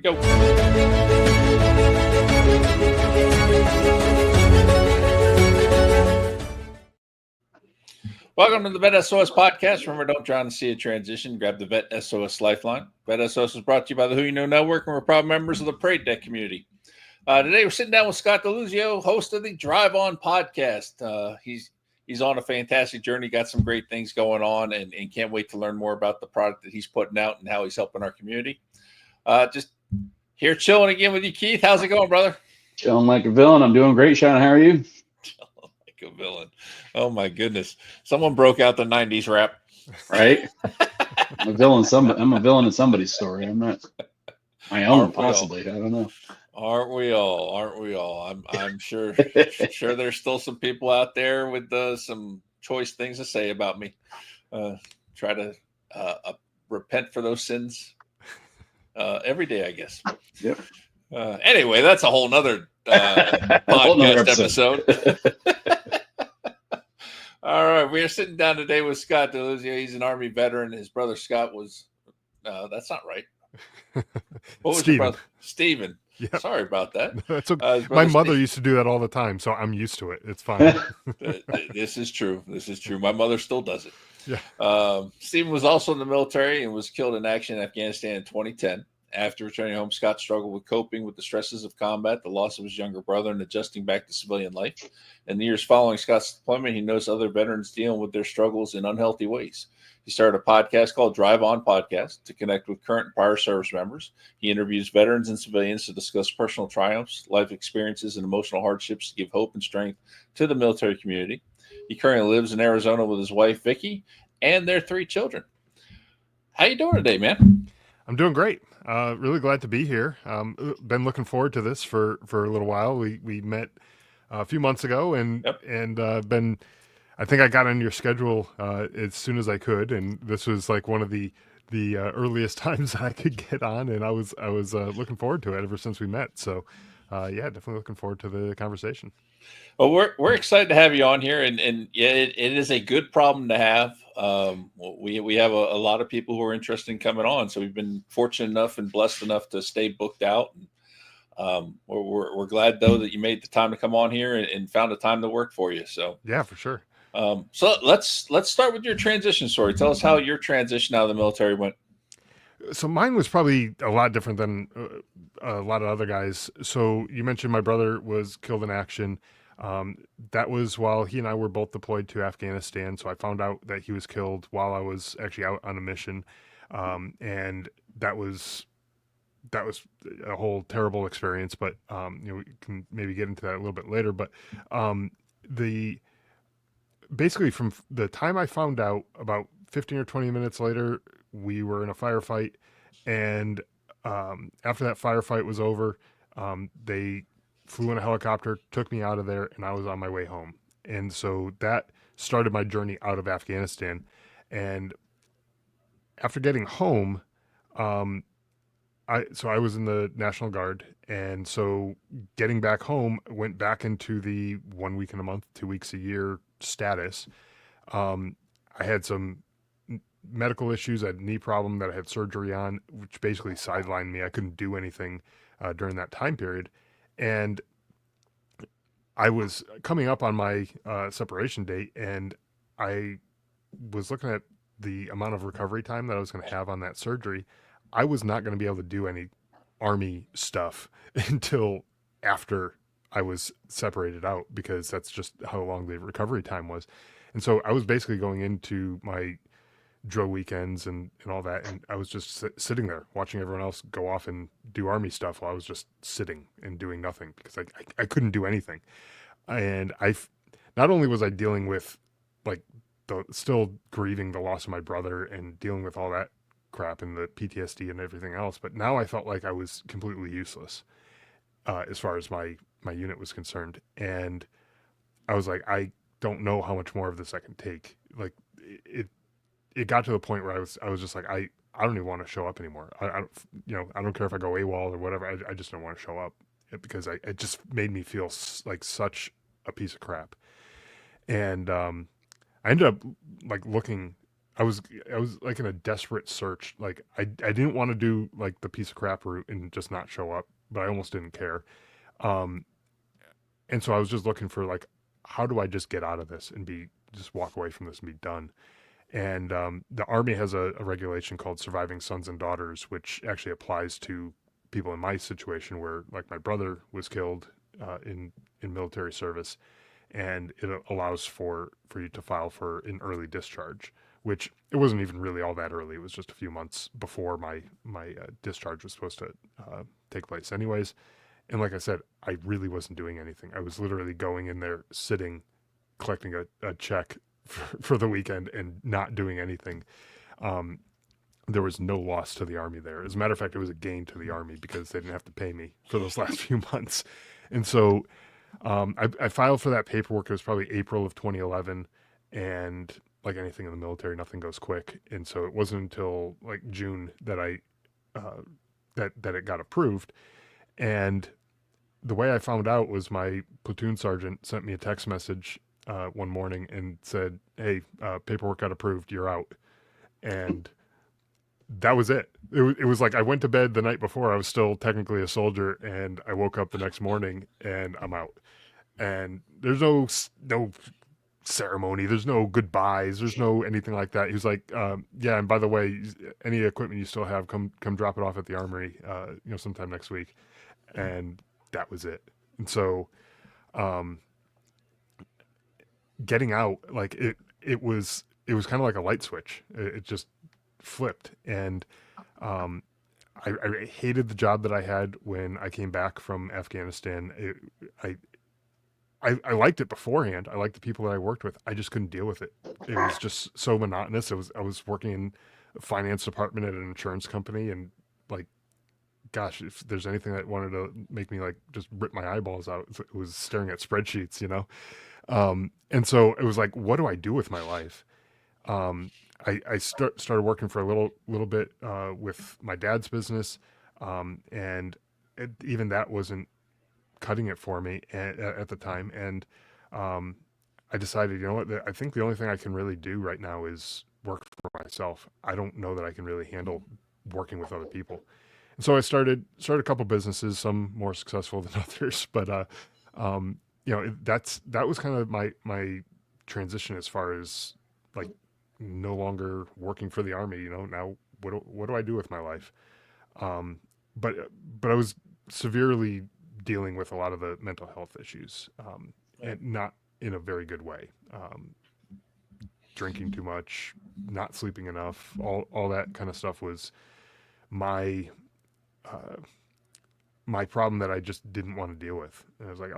Go. Welcome to the VET S.O.S podcast. Remember, don't drown in the sea of transition. Grab the VET S.O.S Lifeline. VET S.O.S is brought to you by the Who You Know Network, and we're proud members of the Parade Deck community. Today, we're sitting down with Scott DeLuzio, host of the Drive On podcast. He's on a fantastic journey, got some great things going on, and can't wait to learn more about the product that he's putting out and how he's helping our community. Just here chilling again with you, Keith. How's it going, brother? Chilling like a villain. I'm doing great, Sean. How are you? Chilling like a villain. Oh, my goodness. Someone broke out the 90s rap. Right? I'm a villain in somebody's story. I'm not my own, possibly. I don't know. Aren't we all? I'm sure there's still some people out there with some choice things to say about me. Try to repent for those sins every day, I guess. Yep. Anyway, that's a whole nother podcast episode. All right, we are sitting down today with Scott DeLuzio. He's an Army veteran. His brother Scott was. That's not right. What was your brother? Steven. Yep. Sorry about that. That's okay. My mother used to do that all the time, so I'm used to it. It's fine. This is true. My mother still does it. Yeah. Stephen was also in the military and was killed in action in Afghanistan in 2010. After returning home, Scott struggled with coping with the stresses of combat, the loss of his younger brother, and adjusting back to civilian life. In the years following Scott's deployment, he noticed other veterans dealing with their struggles in unhealthy ways. He started a podcast called Drive On Podcast to connect with current and prior service members. He interviews veterans and civilians to discuss personal triumphs, life experiences, and emotional hardships to give hope and strength to the military community. He currently lives in Arizona with his wife, Vicky, and their 3 children. How you doing today, man? I'm doing great. Really glad to be here. Been looking forward to this for a little while. We met a few months ago, and I think I got on your schedule as soon as I could, and this was like one of the earliest times I could get on, and I was looking forward to it ever since we met. So, yeah, definitely looking forward to the conversation. Well, we're excited to have you on here, and yeah, it is a good problem to have. We have a lot of people who are interested in coming on, so we've been fortunate enough and blessed enough to stay booked out. And, we're glad though that you made the time to come on here and found a time that worked for you. So yeah, for sure. So let's start with your transition story. Tell us how your transition out of the military went. So mine was probably a lot different than a lot of other guys. So you mentioned my brother was killed in action. That was while he and I were both deployed to Afghanistan. So I found out that he was killed while I was actually out on a mission. And that was a whole terrible experience, but, we can maybe get into that a little bit later, but, basically from the time I found out, about 15 or 20 minutes later, we were in a firefight. And, after that firefight was over, they flew in a helicopter, took me out of there, and I was on my way home. And so that started my journey out of Afghanistan. And after getting home, I was in the National Guard. And so getting back home, went back into the 1 week in a month, 2 weeks a year status. I had some medical issues. I had a knee problem that I had surgery on, which basically sidelined me. I couldn't do anything during that time period. And I was coming up on my separation date, and I was looking at the amount of recovery time that I was going to have on that surgery. I was not going to be able to do any Army stuff until after I was separated out, because that's just how long the recovery time was. And so I was basically going into my drill weekends and all that, and I was just sitting there watching everyone else go off and do Army stuff while I was just sitting and doing nothing, because I couldn't do anything. And not only was I dealing with like still grieving the loss of my brother and dealing with all that crap and the PTSD and everything else, but now I felt like I was completely useless as far as my unit was concerned. And I was like, I don't know how much more of this I can take. Like it got to the point where I was just like, I don't even want to show up anymore. I don't care if I go AWOL or whatever. I just don't want to show up, because it just made me feel like such a piece of crap. And I ended up like looking I was like in a desperate search. Like I didn't want to do like the piece of crap route and just not show up, but I almost didn't care. Um, and so I was just looking for like, how do I just get out of this and just walk away from this and be done? And the Army has a regulation called Surviving Sons and Daughters, which actually applies to people in my situation where like my brother was killed in military service, and it allows for you to file for an early discharge, which it wasn't even really all that early. It was just a few months before my discharge was supposed to take place anyways. And like I said, I really wasn't doing anything. I was literally going in there, sitting, collecting a check for the weekend and not doing anything. Um, there was no loss to the Army there. As a matter of fact, it was a gain to the Army because they didn't have to pay me for those last few months. And so I filed for that paperwork. It was probably April of 2011. And like anything in the military, nothing goes quick. And so it wasn't until like June that that it got approved. And the way I found out was my platoon sergeant sent me a text message one morning and said, "Hey, paperwork got approved. You're out." And that was it. It was like I went to bed the night before. I was still technically a soldier, and I woke up the next morning and I'm out. And there's no ceremony. There's no goodbyes. There's no anything like that. He was like, "Yeah, and by the way, any equipment you still have, come drop it off at the armory, sometime next week." And that was it. And so, getting out, like it was kind of like a light switch. It just flipped. And I hated the job that I had when I came back from Afghanistan. I liked it beforehand. I liked the people that I worked with. I just couldn't deal with it. It was just so monotonous. I was working in the finance department at an insurance company, and like, gosh, if there's anything that wanted to make me like just rip my eyeballs out, it was staring at spreadsheets, and so it was like, what do I do with my life? I started working for a little bit with my dad's business, and even that wasn't cutting it for me at the time. And I decided, you know what, I think the only thing I can really do right now is work for myself. I don't know that I can really handle working with other people. And so I started a couple businesses, some more successful than others, but that was kind of my transition as far as like no longer working for the Army. Now what do I do with my life? But I was severely dealing with a lot of the mental health issues, and not in a very good way. Drinking too much, not sleeping enough, all that kind of stuff was my my problem that I just didn't want to deal with. And I was like,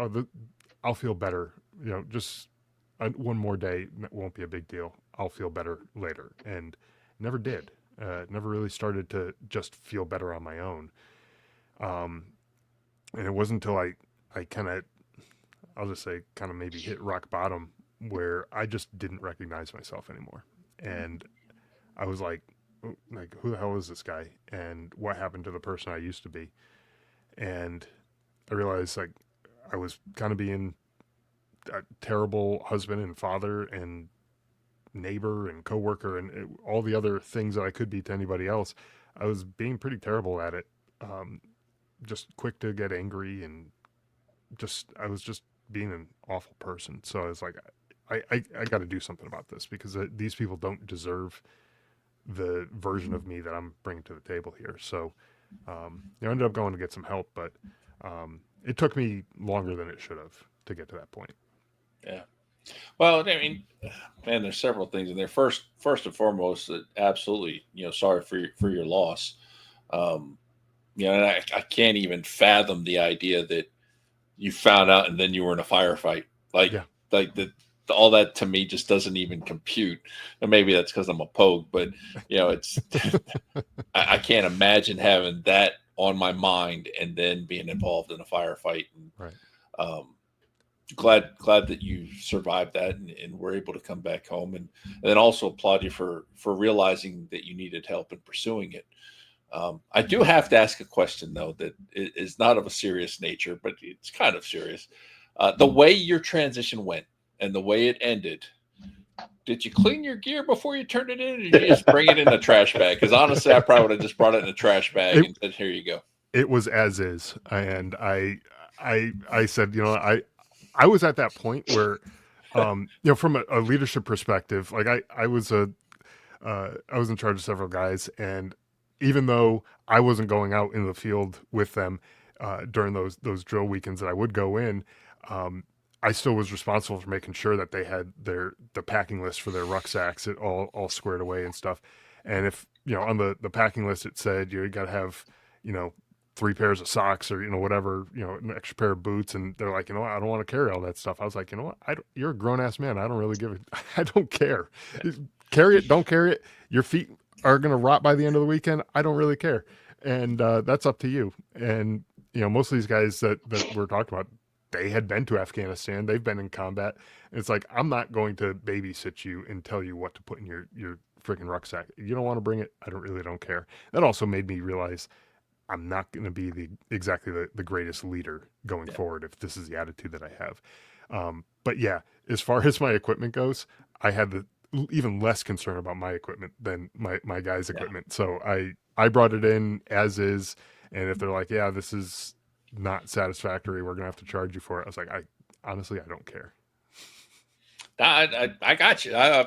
I'll feel better, just one more day won't be a big deal. I'll feel better later. And never did. Never really started to just feel better on my own. And it wasn't until I kind of, I'll just say, kind of maybe hit rock bottom where I just didn't recognize myself anymore. And I was like, who the hell is this guy? And what happened to the person I used to be? And I realized like I was kind of being a terrible husband and father and neighbor and coworker and all the other things that I could be to anybody else. I was being pretty terrible at it. Just quick to get angry, and I was just being an awful person. So I was like, I got to do something about this, because these people don't deserve the version of me that I'm bringing to the table here. So I ended up going to get some help, but it took me longer than it should have to get to that point. Yeah. Well, I mean, man, there's several things in there. First and foremost, absolutely, sorry for your loss. And I can't even fathom the idea that you found out and then you were in a firefight. Like all that to me just doesn't even compute. And maybe that's because I'm a pogue, but it's I can't imagine having that on my mind and then being involved in a firefight. And, right. Glad that you survived that and were able to come back home, and then also applaud you for realizing that you needed help and pursuing it. I do have to ask a question though that is not of a serious nature, but it's kind of serious. The way your transition went and the way it ended, did you clean your gear before you turned it in, or did you just bring it in a trash bag? Because honestly, I probably would have just brought it in a trash bag and said, "Here you go." It was as is, and I said, I was at that point where, from a leadership perspective, like I was in charge of several guys, and even though I wasn't going out in the field with them during those drill weekends that I would go in, I still was responsible for making sure that they had the packing list for their rucksacks all squared away and stuff. And if on the packing list it said you got to have 3 pairs of socks or whatever, an extra pair of boots, and they're like, I don't want to carry all that stuff. I was like, you're a grown ass man. I don't really give it. I don't care. Carry it, don't carry it. Your feet are gonna rot by the end of the weekend. I don't really care, and that's up to you. And most of these guys that we're talking about, they had been to Afghanistan. They've been in combat. And it's like, I'm not going to babysit you and tell you what to put in your freaking rucksack. You don't want to bring it. I don't care. That also made me realize I'm not going to be exactly the greatest leader going forward if this is the attitude that I have. But yeah, as far as my equipment goes, I had even less concern about my equipment than my guys' equipment. So I brought it in as is. And if they're like, yeah, this is not satisfactory, we're going to have to charge you for it. I was like, honestly, I don't care. I got you. I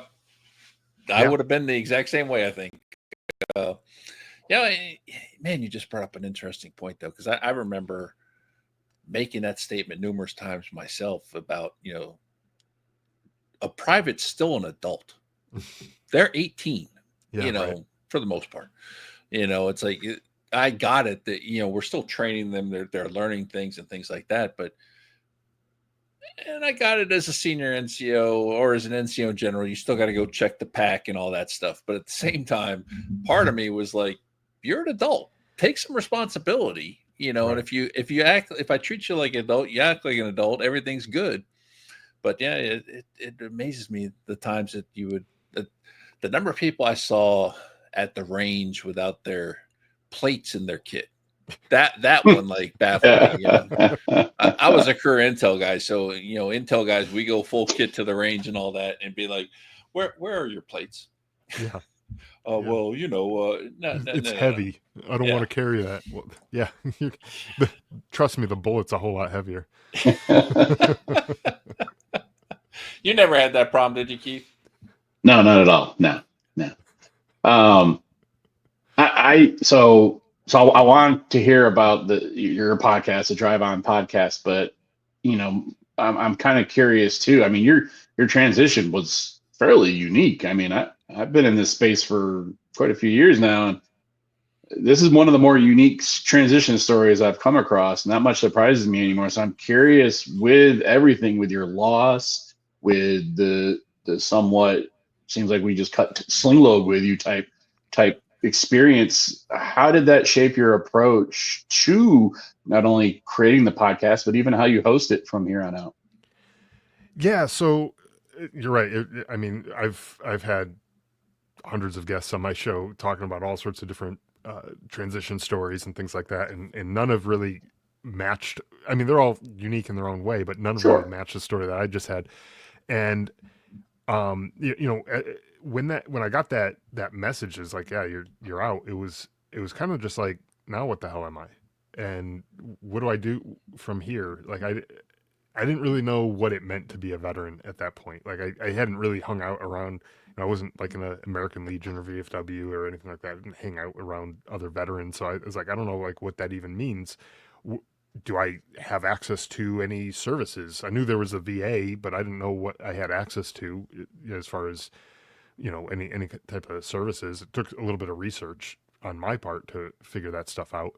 would have been the exact same way, I think. Man, you just brought up an interesting point, though, because I remember making that statement numerous times myself about, a private's still an adult. They're 18, right. for the most part. It's like, I got it that, we're still training them. They're learning things and things like that. And I got it as a senior NCO or as an NCO in general, you still got to go check the pack and all that stuff. But at the same time, part of me was like, you're an adult, take some responsibility, right. And if I treat you like an adult, you act like an adult, everything's good. But yeah, it amazes me the times that the number of people I saw at the range without their plates in their kit. That one like baffled me. I was a career intel guy, so intel guys, we go full kit to the range and all that, and be like, where are your plates? Yeah. Well, it's heavy. I don't want to carry that. Well, yeah. Trust me, the bullet's a whole lot heavier. You never had that problem, did you, Keith? No, not at all. No. So I want to hear about your podcast, the Drive On podcast, but I'm kind of curious too. I mean, your transition was fairly unique. I mean, I've been in this space for quite a few years now, and this is one of the more unique transition stories I've come across. Not much surprises me anymore. So I'm curious, with everything, with your loss, with the somewhat seems like we just cut sling load with you type experience, how did that shape your approach to not only creating the podcast, but even how you host it from here on out? Yeah, so you're right. I mean, I've had hundreds of guests on my show talking about all sorts of different transition stories and things like that, and none have really matched. I mean, they're all unique in their own way, but none of them really matched the story that I just had. And when I got that message, is like, yeah, you're out. It was kind of just like, now what the hell am I? And what do I do from here? Like I didn't really know what it meant to be a veteran at that point. Like I hadn't really hung out around. I wasn't like in the American Legion or VFW or anything like that. I didn't hang out around other veterans. So I was like, I don't know like what that even means. Do I have access to any services? I knew there was a VA, but I didn't know what I had access to as far as, any type of services. It took a little bit of research on my part to figure that stuff out.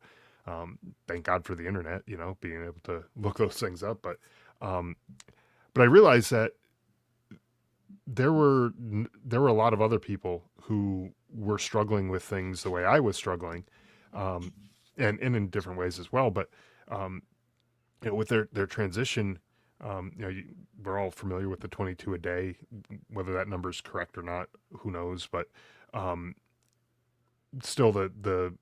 Thank God for the internet, being able to look those things up. But I realized that there were a lot of other people who were struggling with things the way I was struggling, and in different ways as well. But with their transition, we're all familiar with the 22 a day. Whether that number is correct or not, who knows? But still, the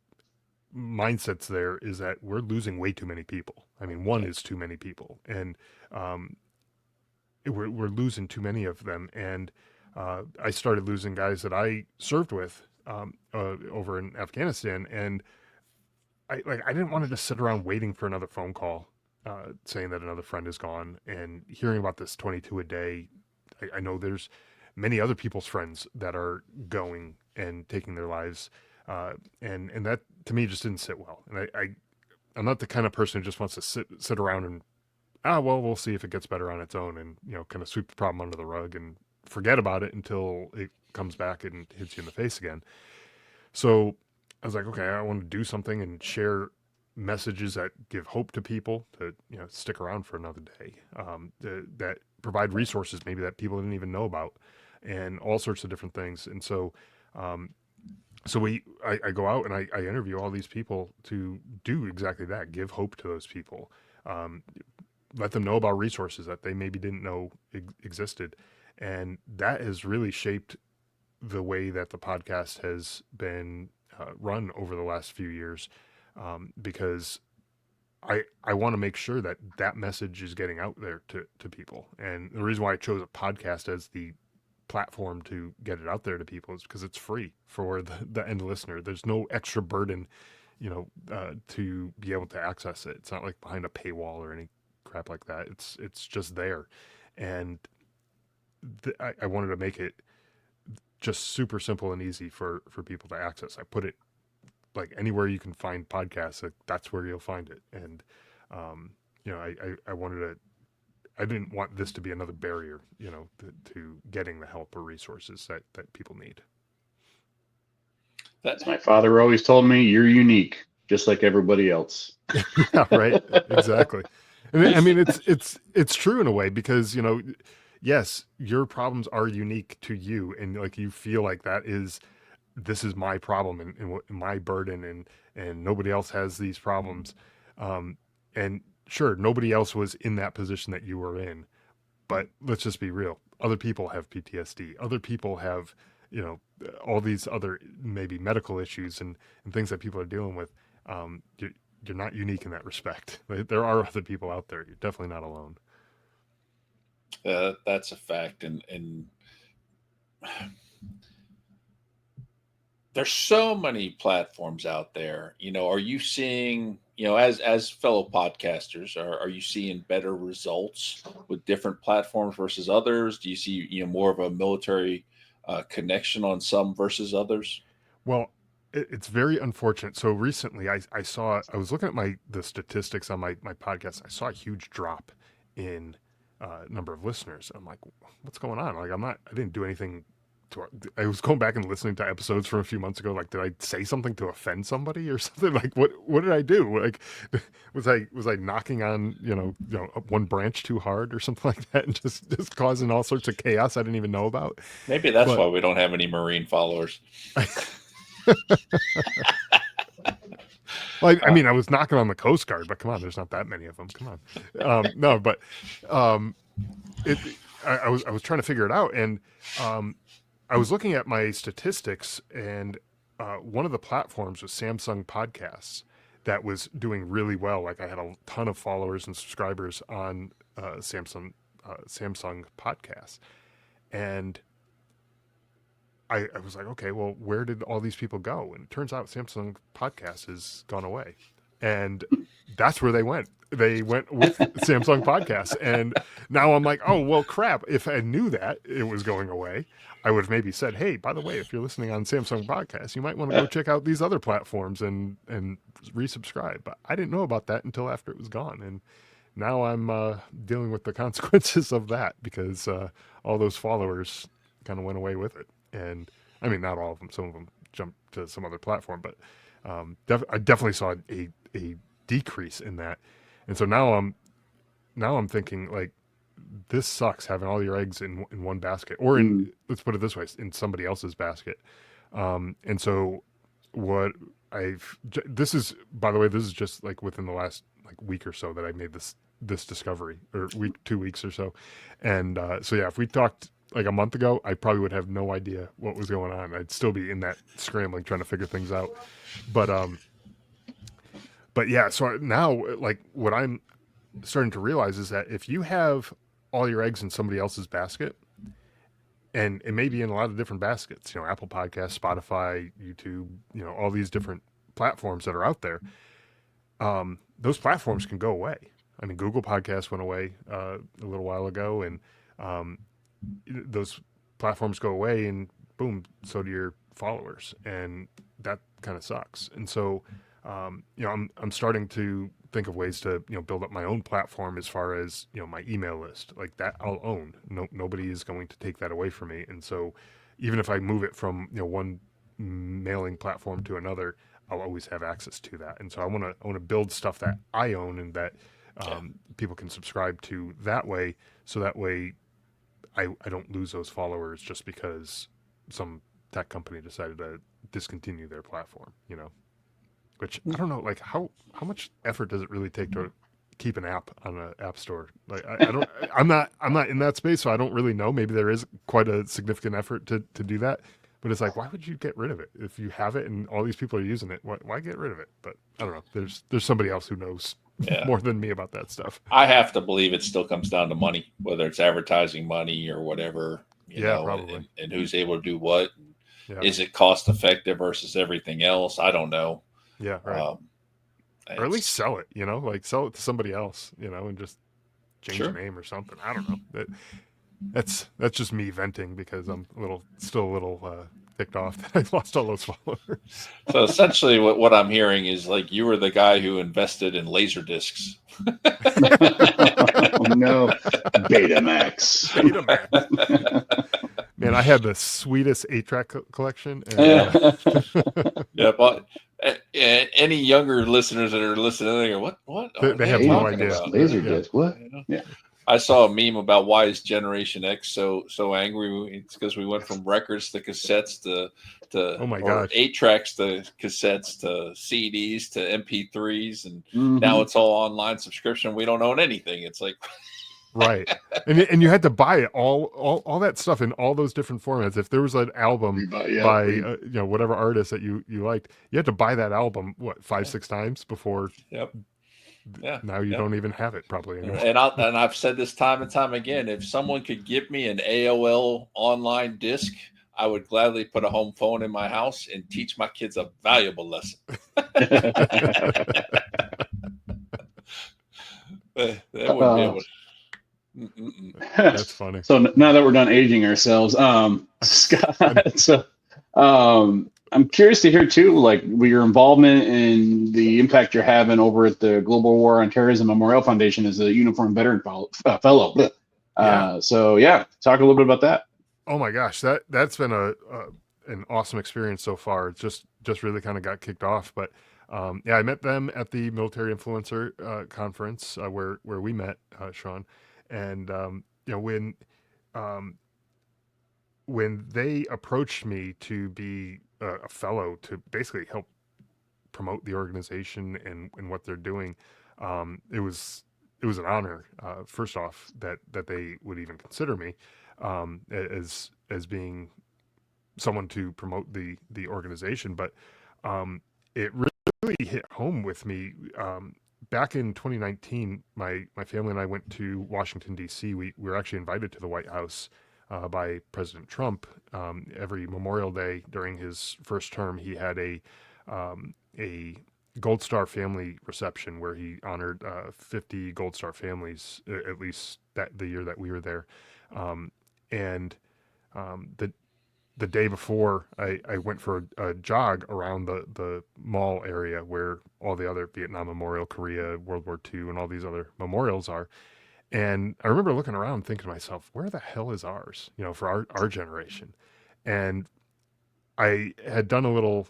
mindsets there is that we're losing way too many people. I mean, one is too many people, and we're losing too many of them. And I started losing guys that I served with over in Afghanistan, and I didn't want to just sit around waiting for another phone call saying that another friend is gone, and hearing about this 22 a day. I know there's many other people's friends that are going and taking their lives, and that to me just didn't sit well. And I'm not the kind of person who just wants to sit around and well, we'll see if it gets better on its own, and kind of sweep the problem under the rug and forget about it until it comes back and hits you in the face again. So I was like, okay, I want to do something and share messages that give hope to people to stick around for another day, that provide resources maybe that people didn't even know about, and all sorts of different things. And so I go out and I interview all these people to do exactly that, give hope to those people, let them know about resources that they maybe didn't know existed. And that has really shaped the way that the podcast has been run over the last few years, because I want to make sure that that message is getting out there to people. And the reason why I chose a podcast as the platform to get it out there to people is because it's free for the end listener. There's no extra burden, to be able to access it. It's not like behind a paywall or any crap like that. It's just there. And I wanted to make it just super simple and easy for people to access. I put it like anywhere you can find podcasts, that's where you'll find it. And, I wanted to, I didn't want this to be another barrier, to getting the help or resources that people need. That's my father always told me, you're unique, just like everybody else. Yeah, right. Exactly. And I mean, it's true in a way, because, yes, your problems are unique to you. And like, you feel like this is my problem and my burden, and nobody else has these problems. And sure, nobody else was in that position that you were in, but let's just be real. Other people have PTSD. Other people have, all these other maybe medical issues and things that people are dealing with. You're not unique in that respect. There are other people out there. You're definitely not alone. That's a fact. And there's so many platforms out there. Are you seeing, as fellow podcasters, are you seeing better results with different platforms versus others? Do you see, more of a military connection on some versus others? Well, it's very unfortunate. So recently I was looking at the statistics on my podcast. I saw a huge drop in number of listeners. I'm like, what's going on? Like, I didn't do anything I was going back and listening to episodes from a few months ago. Like, did I say something to offend somebody or something? Like, what did I do? Like, was I knocking on, one branch too hard or something like that, and just causing all sorts of chaos I didn't even know about? Maybe that's why we don't have any Marine followers. Well, I mean, I was knocking on the Coast Guard, but come on, there's not that many of them. Come on. No, but I was trying to figure it out, and I was looking at my statistics, and one of the platforms was Samsung Podcasts that was doing really well. Like, I had a ton of followers and subscribers on Samsung Podcasts, and I was like, okay, well, where did all these people go? And it turns out Samsung Podcast has gone away, and that's where they went. They went with Samsung Podcasts, and now I'm like, oh, well, crap. If I knew that it was going away, I would have maybe said, hey, by the way, if you're listening on Samsung Podcasts, you might want to go check out these other platforms and resubscribe. But I didn't know about that until after it was gone, and now I'm dealing with the consequences of that, because all those followers kind of went away with it. And I mean, not all of them. Some of them jumped to some other platform, but I definitely saw a decrease in that. And so now I'm thinking, like, this sucks, having all your eggs in one basket, or let's put it this way, in somebody else's basket. And so this is, by the way, this is just like within the last like week or so that I made this discovery, or 2 weeks or so. And so yeah, if we talked like a month ago, I probably would have no idea what was going on. I'd still be in that scrambling, trying to figure things out. But yeah, so now, like, what I'm starting to realize is that if you have all your eggs in somebody else's basket, and it may be in a lot of different baskets, Apple Podcasts, Spotify, YouTube, all these different platforms that are out there. Those platforms can go away. I mean, Google Podcasts went away a little while ago, and those platforms go away, and boom, so do your followers, and that kind of sucks. And so, I'm starting to think of ways to build up my own platform as far as my email list, like that I'll own. Nobody is going to take that away from me. And so, even if I move it from one mailing platform to another, I'll always have access to that. And so I want to build stuff that I own and that people can subscribe to that way. So that way I don't lose those followers just because some tech company decided to discontinue their platform, which I don't know, like how much effort does it really take to keep an app on an app store? Like I don't, I'm not in that space, so I don't really know. Maybe there is quite a significant effort to do that. But it's like, why would you get rid of it if you have it and all these people are using it? Why get rid of it? But I don't know. There's somebody else who knows more than me about that stuff. I have to believe it still comes down to money, whether it's advertising money or whatever. You know, probably. And who's able to do what. Yeah. Is it cost effective versus everything else? I don't know. Yeah, right. Or at least sell it. Like sell it to somebody else. And just change the name or something. I don't know. That's just me venting because I'm still a little ticked off that I lost all those followers. So essentially what I'm hearing is like you were the guy who invested in laser discs. Oh, no. Betamax. Man, I had the sweetest 8-track collection. And, yeah, but any younger listeners that are listening, they go, what? They have no idea. Laser disc, what? Yeah. I saw a meme about why is Generation X so angry. It's because we went from records to cassettes to oh my gosh, 8-tracks to cassettes to CDs to MP3s, and now it's all online subscription. We don't own anything. It's like right, and you had to buy it all that stuff in all those different formats. If there was an album by whatever artist that you liked, you had to buy that album 5-6 times before. Yep. Yeah. Now you don't even have it probably anymore. And I've said this time and time again. If someone could give me an AOL online disc, I would gladly put a home phone in my house and teach my kids a valuable lesson. They wouldn't be able to. That's funny. So now that we're done aging ourselves, Scott, so I'm curious to hear too, like your involvement in the impact you're having over at the Global War on Terrorism Memorial Foundation as a uniformed veteran fellow. So talk a little bit about that. Oh my gosh, that's been an awesome experience so far. It's just really kind of got kicked off, but I met them at the Military Influencer conference where we met, Sean, and when they approached me to be a fellow to basically help promote the organization and what they're doing, it was an honor. First off, that they would even consider me as being someone to promote the organization, but it really hit home with me. Back in 2019, my family and I went to Washington D.C. We were actually invited to the White House by President Trump. Every Memorial Day during his first term, he had a Gold Star family reception where he honored 50 Gold Star families, at least the year that we were there. And the day before, I went for a jog around the mall area where all the other Vietnam Memorial, Korea, World War II, and all these other memorials are. And I remember looking around thinking to myself, where the hell is ours, for our generation? And I had done a little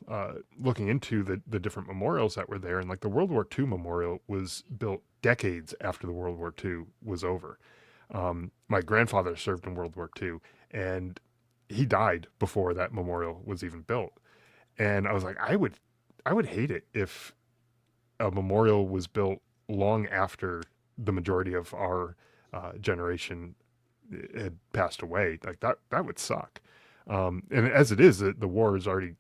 looking into the different memorials that were there. And like the World War II memorial was built decades after the World War II was over. My grandfather served in World War II, and he died before that memorial was even built. And I was like, I would hate it if a memorial was built long after the majority of our generation had passed away. Like that would suck. And as it is, the war is already,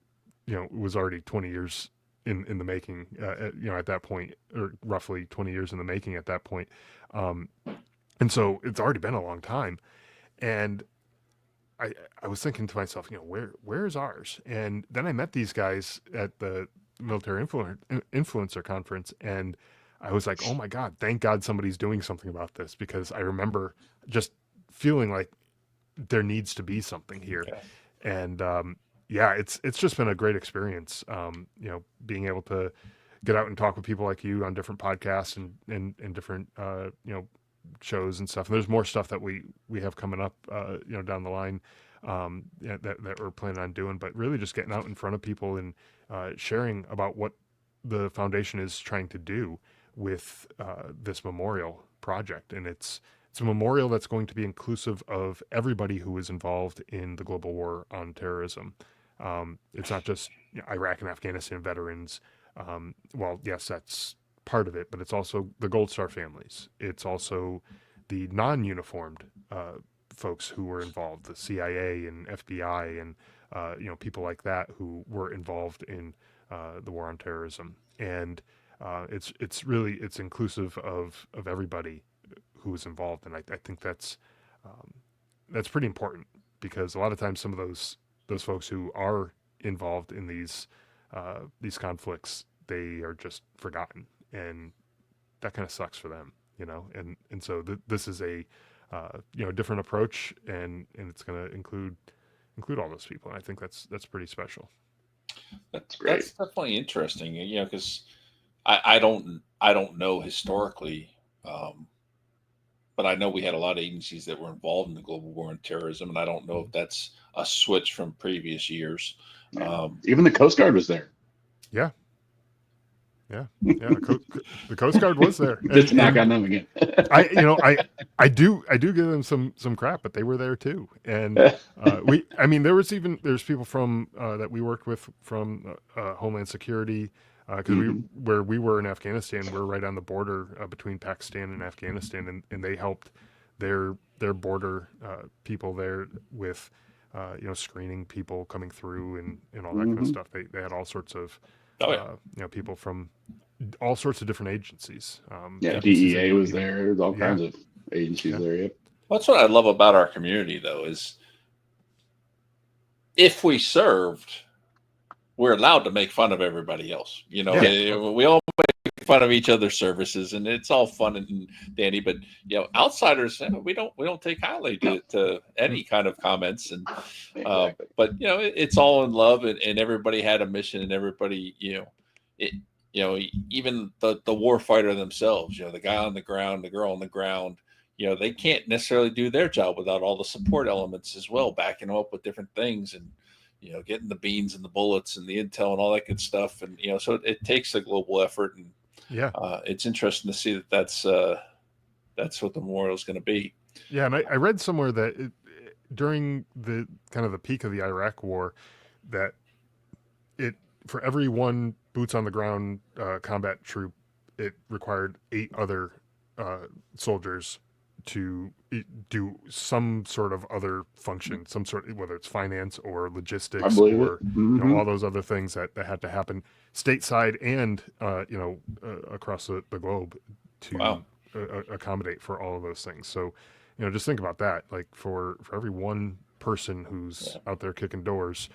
was already 20 years in the making, at that point, or roughly 20 years in the making at that point. And so it's already been a long time. And I was thinking to myself, where's ours? And then I met these guys at the military influencer conference, and I was like, oh my God, thank God somebody's doing something about this, because I remember just feeling like there needs to be something here. Yeah. And yeah, it's just been a great experience. Being able to get out and talk with people like you on different podcasts and different shows and stuff. And there's more stuff that we have coming up down the line that we're planning on doing. But really just getting out in front of people and sharing about what the foundation is trying to do with this memorial project. And it's a memorial that's going to be inclusive of everybody who is involved in the global war on terrorism. It's not just Iraq and Afghanistan veterans. Well, yes, that's part of it, but it's also the Gold Star families. It's also the non-uniformed folks who were involved, the CIA and FBI and people like that who were involved in the war on terrorism. And it's really inclusive of everybody who was involved, and I think that's pretty important, because a lot of times some of those folks who are involved in these conflicts, they are just forgotten, and that kind of sucks for them, and so this is a different approach, and it's going to include all those people, and I think that's pretty special. That's great. That's definitely interesting, because I don't know historically, but I know we had a lot of agencies that were involved in the global war on terrorism, and I don't know if that's a switch from previous years. Yeah. Even the Coast Guard was there. Yeah. The Coast Guard was there. Just knock on them again. I do give them some crap, but they were there too. And there's people from that we worked with from Homeland Security, because where we were in Afghanistan, we're right on the border between Pakistan and Afghanistan, and they helped their border people there with screening people coming through and all that kind of stuff. They had all sorts of people from all sorts of different agencies. DEA was there. There's all kinds of agencies there. Yep. Well, that's what I love about our community, though, is if we served, we're allowed to make fun of everybody else. We all make fun of each other's services, and it's all fun and dandy. But outsiders, we don't take highly to any kind of comments. And but it's all in love, and everybody had a mission, and everybody even the warfighter themselves, the guy on the ground, the girl on the ground, they can't necessarily do their job without all the support elements as well, backing them up with different things, and getting the beans and the bullets and the intel and all that good stuff. And, so it takes a global effort, and it's interesting to see that that's what the memorial is going to be. Yeah. And I read somewhere that during the kind of the peak of the Iraq war, that for every one boots on the ground combat troop, it required 8 other soldiers to do some sort of other function, some sort of, whether it's finance or logistics or all those other things that had to happen stateside and across the globe to accommodate for all of those things. So just think about that. Like for every one person who's out there kicking doors,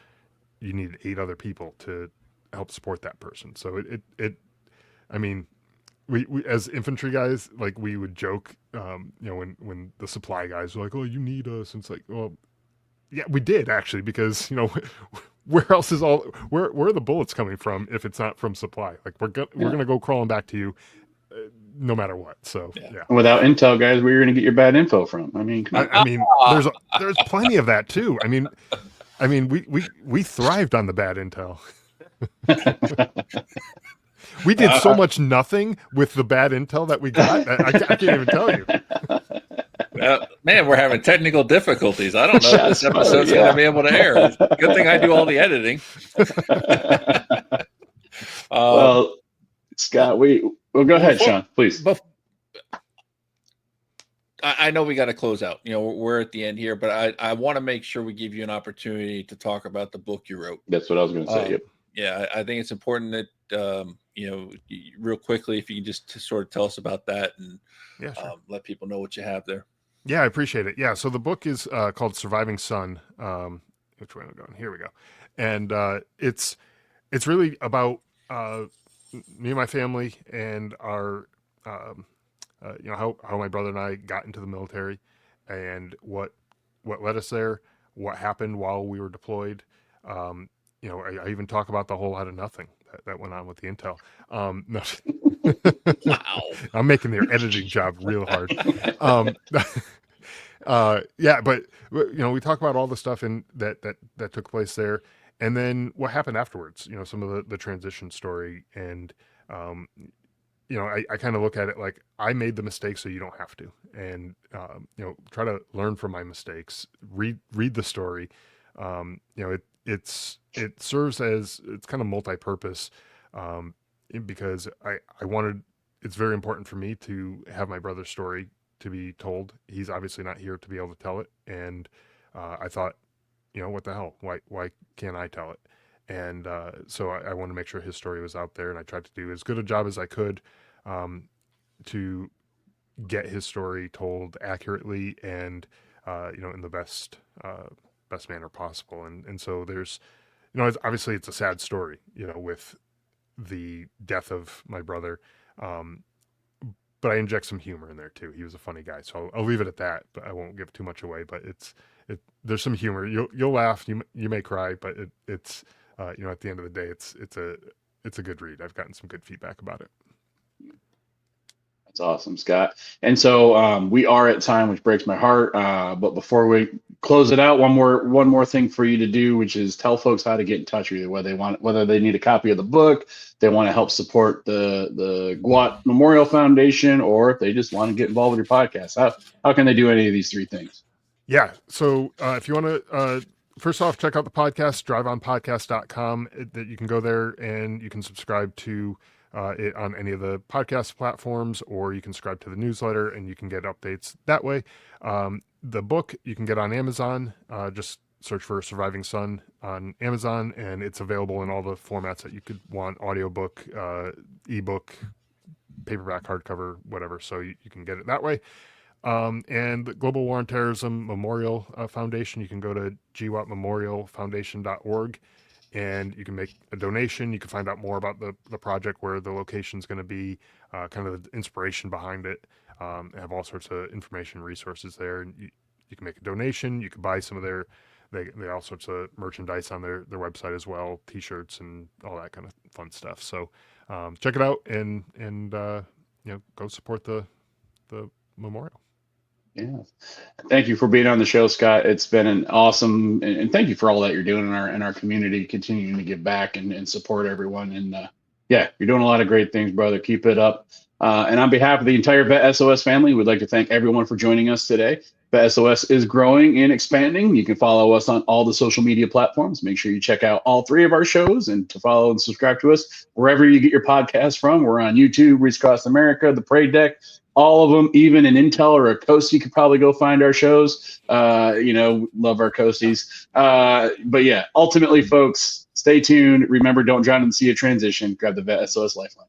you need 8 other people to help support that person. So we as infantry guys, like, we would joke, when the supply guys were like, "Oh, you need us," and it's like, well, yeah, we did actually, because where else is where are the bullets coming from if it's not from supply? Like, we're gonna go crawling back to you, no matter what. So yeah. Without intel, guys, where you're gonna get your bad info from? There's plenty of that too. We thrived on the bad intel. We did so much nothing with the bad intel that we got. I can't even tell you. Man, we're having technical difficulties. I don't know if this episode's going to be able to air. Good thing I do all the editing. Well, Scott, well, go ahead, Sean, please. I know we got to close out. We're at the end here, but I want to make sure we give you an opportunity to talk about the book you wrote. That's what I was going to say. Yep. Yeah, I think it's important that real quickly, if you can just sort of tell us about that and let people know what you have there. Yeah, I appreciate it. Yeah, so the book is called Surviving Son. Which way am I going? Here we go. And it's really about me and my family and our how my brother and I got into the military and what led us there, what happened while we were deployed. I even talk about the whole out of nothing that went on with the intel. No, Wow. I'm making their editing job real hard. Yeah, but we talk about all the stuff in that took place there, and then what happened afterwards. Some of the transition story, and I kind of look at it like I made the mistake, so you don't have to, and try to learn from my mistakes. Read the story. It serves as it's kind of multi-purpose, because I wanted. It's very important for me to have my brother's story to be told. He's obviously not here to be able to tell it, and I thought, what the hell? Why can't I tell it? And so I wanted to make sure his story was out there, and I tried to do as good a job as I could to get his story told accurately and in the best manner possible. And so there's obviously it's a sad story, with the death of my brother. But I inject some humor in there too. He was a funny guy, so I'll leave it at that. But I won't give too much away. But there's some humor. You'll laugh. You may cry, but it's at the end of the day, it's a good read. I've gotten some good feedback about it. That's awesome, Scott. And so we are at time, which breaks my heart. But before we close it out, one more thing for you to do, which is tell folks how to get in touch with you, whether they need a copy of the book, they want to help support the GWAT Memorial Foundation, or if they just want to get involved with your podcast. How can they do any of these three things? Yeah. So if you want to, first off, check out the podcast, driveonpodcast.com. That you can go there and you can subscribe to it on any of the podcast platforms, or you can subscribe to the newsletter and you can get updates that way. The book you can get on Amazon. Just search for Surviving Son on Amazon, and it's available in all the formats that you could want: audiobook, ebook, paperback, hardcover, whatever. So you can get it that way. And the Global War on Terrorism Memorial Foundation, you can go to gwatmemorialfoundation.org and you can make a donation. You can find out more about the project, where the location is going to be, kind of the inspiration behind it. Have all sorts of information, resources there. And you can make a donation. You can buy some of they all sorts of merchandise on their website as well, t-shirts and all that kind of fun stuff. So check it out and go support the memorial. Yeah. Thank you for being on the show, Scott. It's been an awesome, and thank you for all that you're doing in our community, continuing to give back and support everyone. And you're doing a lot of great things, brother. Keep it up. And on behalf of the entire VET S.O.S family, we'd like to thank everyone for joining us today. VET S.O.S is growing and expanding. You can follow us on all the social media platforms. Make sure you check out all three of our shows and to follow and subscribe to us wherever you get your podcasts from. We're on YouTube, Reach Across America, The Parade Deck, all of them, even an Intel or a Coast, you could probably go find our shows. Love our Coasties. But yeah, ultimately, folks, stay tuned. Remember, don't drown in the sea of transition. Grab the VET S.O.S Lifeline.